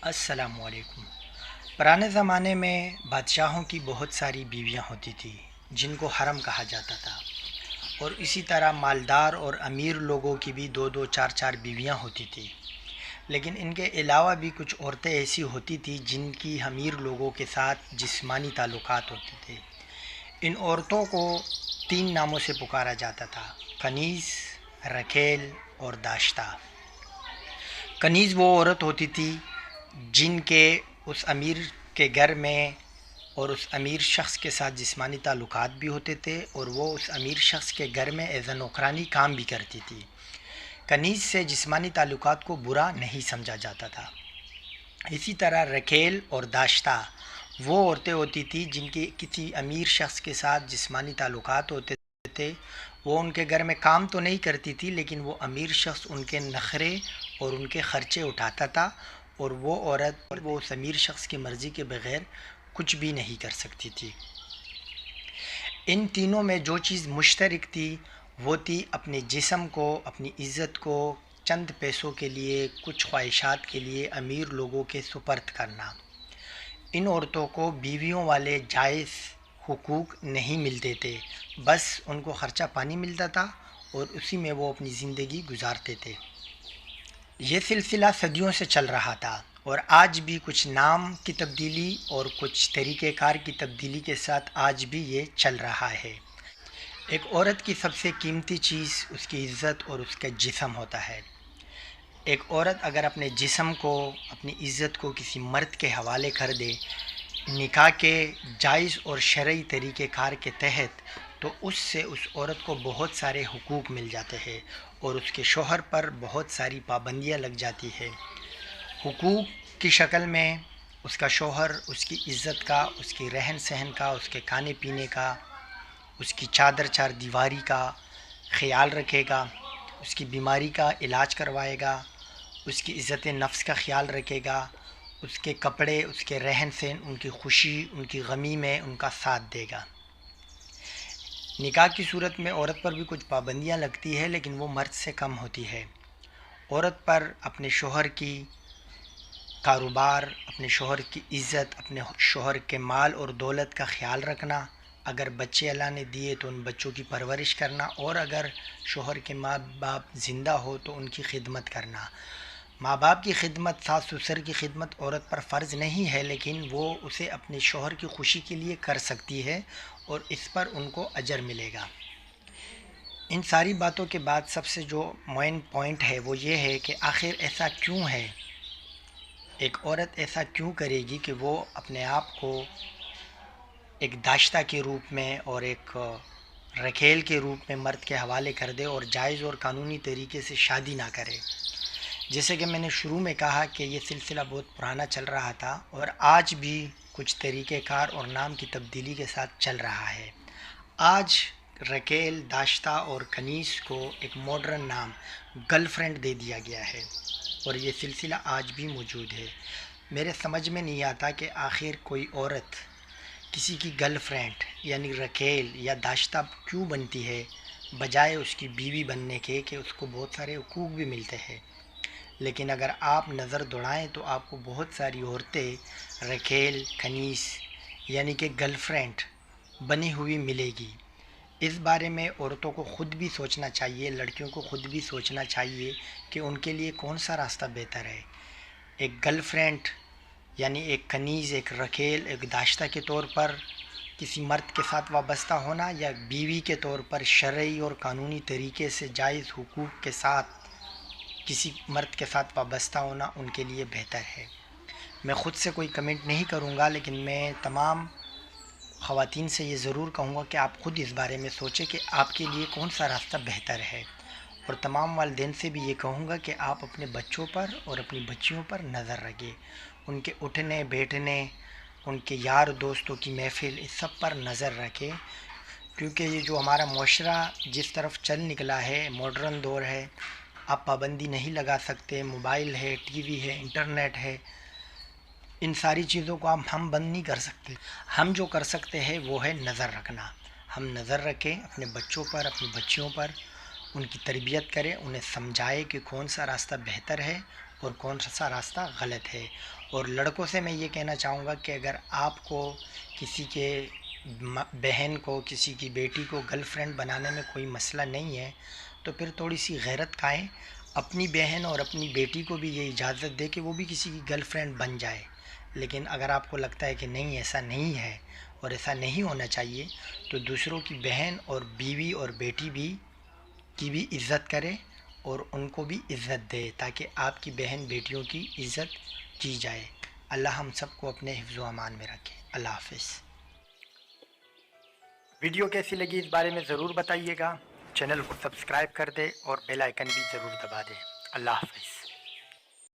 السلام علیکم۔ پرانے زمانے میں بادشاہوں کی بہت ساری بیویاں ہوتی تھیں جن کو حرم کہا جاتا تھا، اور اسی طرح مالدار اور امیر لوگوں کی بھی دو دو چار چار بیویاں ہوتی تھیں۔ لیکن ان کے علاوہ بھی کچھ عورتیں ایسی ہوتی تھیں جن کی امیر لوگوں کے ساتھ جسمانی تعلقات ہوتے تھے۔ ان عورتوں کو تین ناموں سے پکارا جاتا تھا: کنیز، رکھیل اور داشتہ۔ کنیز وہ عورت ہوتی تھی جن کے اس امیر کے گھر میں اور اس امیر شخص کے ساتھ جسمانی تعلقات بھی ہوتے تھے، اور وہ اس امیر شخص کے گھر میں ایز اے نوکرانی کام بھی کرتی تھی۔ کنیز سے جسمانی تعلقات کو برا نہیں سمجھا جاتا تھا۔ اسی طرح رکھیل اور داشتہ وہ عورتیں ہوتی تھیں جن کے کسی امیر شخص کے ساتھ جسمانی تعلقات ہوتے تھے۔ وہ ان کے گھر میں کام تو نہیں کرتی تھی، لیکن وہ امیر شخص ان کے نخرے اور ان کے خرچے اٹھاتا تھا، اور وہ عورت وہ اس امیر شخص کی مرضی کے بغیر کچھ بھی نہیں کر سکتی تھی۔ ان تینوں میں جو چیز مشترک تھی وہ تھی اپنے جسم کو، اپنی عزت کو چند پیسوں کے لیے، کچھ خواہشات کے لیے امیر لوگوں کے سپرد کرنا۔ ان عورتوں کو بیویوں والے جائز حقوق نہیں ملتے تھے، بس ان کو خرچہ پانی ملتا تھا اور اسی میں وہ اپنی زندگی گزارتے تھے۔ یہ سلسلہ صدیوں سے چل رہا تھا، اور آج بھی کچھ نام کی تبدیلی اور کچھ طریقہ کار کی تبدیلی کے ساتھ آج بھی یہ چل رہا ہے۔ ایک عورت کی سب سے قیمتی چیز اس کی عزت اور اس کا جسم ہوتا ہے۔ ایک عورت اگر اپنے جسم کو، اپنی عزت کو کسی مرد کے حوالے کر دے نکاح کے جائز اور شرعی طریقہ کار کے تحت، تو اس سے اس عورت کو بہت سارے حقوق مل جاتے ہیں، اور اس کے شوہر پر بہت ساری پابندیاں لگ جاتی ہے۔ حقوق کی شکل میں اس کا شوہر اس کی عزت کا، اس کی رہن سہن کا، اس کے کھانے پینے کا، اس کی چادر چار دیواری کا خیال رکھے گا، اس کی بیماری کا علاج کروائے گا، اس کی عزت نفس کا خیال رکھے گا، اس کے کپڑے، اس کے رہن سہن، ان کی خوشی، ان کی غمی میں ان کا ساتھ دے گا۔ نکاح کی صورت میں عورت پر بھی کچھ پابندیاں لگتی ہے، لیکن وہ مرد سے کم ہوتی ہے۔ عورت پر اپنے شوہر کی کاروبار، اپنے شوہر کی عزت، اپنے شوہر کے مال اور دولت کا خیال رکھنا، اگر بچے اللہ نے دیے تو ان بچوں کی پرورش کرنا، اور اگر شوہر کے ماں باپ زندہ ہو تو ان کی خدمت کرنا۔ ماں باپ کی خدمت، ساس سسر کی خدمت عورت پر فرض نہیں ہے، لیکن وہ اسے اپنے شوہر کی خوشی کے لیے کر سکتی ہے، اور اس پر ان کو اجر ملے گا۔ ان ساری باتوں کے بعد سب سے جو مین پوائنٹ ہے وہ یہ ہے کہ آخر ایسا کیوں ہے، ایک عورت ایسا کیوں کرے گی کہ وہ اپنے آپ کو ایک داشتہ کے روپ میں اور ایک رکھیل کے روپ میں مرد کے حوالے کر دے اور جائز اور قانونی طریقے سے شادی نہ کرے۔ جیسے کہ میں نے شروع میں کہا کہ یہ سلسلہ بہت پرانا چل رہا تھا، اور آج بھی کچھ طریقہ کار اور نام کی تبدیلی کے ساتھ چل رہا ہے۔ آج رکھیل، داشتہ اور کنیز کو ایک ماڈرن نام گرل فرینڈ دے دیا گیا ہے، اور یہ سلسلہ آج بھی موجود ہے۔ میرے سمجھ میں نہیں آتا کہ آخر کوئی عورت کسی کی گرل فرینڈ یعنی رکھیل یا داشتہ کیوں بنتی ہے، بجائے اس کی بیوی بننے کے کہ اس کو بہت سارے حقوق بھی ملتے ہیں۔ لیکن اگر آپ نظر دوڑائیں تو آپ کو بہت ساری عورتیں رکھیل، کنیز یعنی کہ گرل فرینڈ بنی ہوئی ملے گی۔ اس بارے میں عورتوں کو خود بھی سوچنا چاہیے، لڑکیوں کو خود بھی سوچنا چاہیے کہ ان کے لیے کون سا راستہ بہتر ہے۔ ایک گرل فرینڈ یعنی ایک کنیز، ایک رکھیل، ایک داشتہ کے طور پر کسی مرد کے ساتھ وابستہ ہونا، یا بیوی کے طور پر شرعی اور قانونی طریقے سے جائز حقوق کے ساتھ کسی مرد کے ساتھ وابستہ ہونا ان کے لیے بہتر ہے۔ میں خود سے کوئی کمنٹ نہیں کروں گا، لیکن میں تمام خواتین سے یہ ضرور کہوں گا کہ آپ خود اس بارے میں سوچیں کہ آپ کے لیے کون سا راستہ بہتر ہے، اور تمام والدین سے بھی یہ کہوں گا کہ آپ اپنے بچوں پر اور اپنی بچیوں پر نظر رکھیں، ان کے اٹھنے بیٹھنے، ان کے یار دوستوں کی محفل، اس سب پر نظر رکھیں، کیونکہ یہ جو ہمارا معاشرہ جس طرف چل نکلا ہے، ماڈرن دور ہے، آپ پابندی نہیں لگا سکتے۔ موبائل ہے، ٹی وی ہے، انٹرنیٹ ہے، ان ساری چیزوں کو ہم بند نہیں کر سکتے۔ ہم جو کر سکتے ہیں وہ ہے نظر رکھنا۔ ہم نظر رکھیں اپنے بچوں پر، اپنی بچیوں پر، ان کی تربیت کریں، انہیں سمجھائیں کہ کون سا راستہ بہتر ہے اور کون سا راستہ غلط ہے۔ اور لڑکوں سے میں یہ کہنا چاہوں گا کہ اگر آپ کو کسی کے بہن کو، کسی کی بیٹی کو گرل فرینڈ بنانے میں کوئی مسئلہ نہیں ہے تو پھر تھوڑی سی غیرت کھائیں، اپنی بہن اور اپنی بیٹی کو بھی یہ اجازت دے کہ وہ بھی کسی کی گرل فرینڈ بن جائے۔ لیکن اگر آپ کو لگتا ہے کہ نہیں ایسا نہیں ہے اور ایسا نہیں ہونا چاہیے تو دوسروں کی بہن اور بیوی اور بیٹی بھی کی بھی عزت کرے اور ان کو بھی عزت دے تاکہ آپ کی بہن بیٹیوں کی عزت کی جائے۔ اللہ ہم سب کو اپنے حفظ و امان میں رکھے۔ اللہ حافظ۔ ویڈیو کیسی لگی اس بارے میں ضرور بتائیے گا، چینل کو سبسکرائب کر دے اور بیل آئیکن بھی ضرور دبا دے۔ اللہ حافظ۔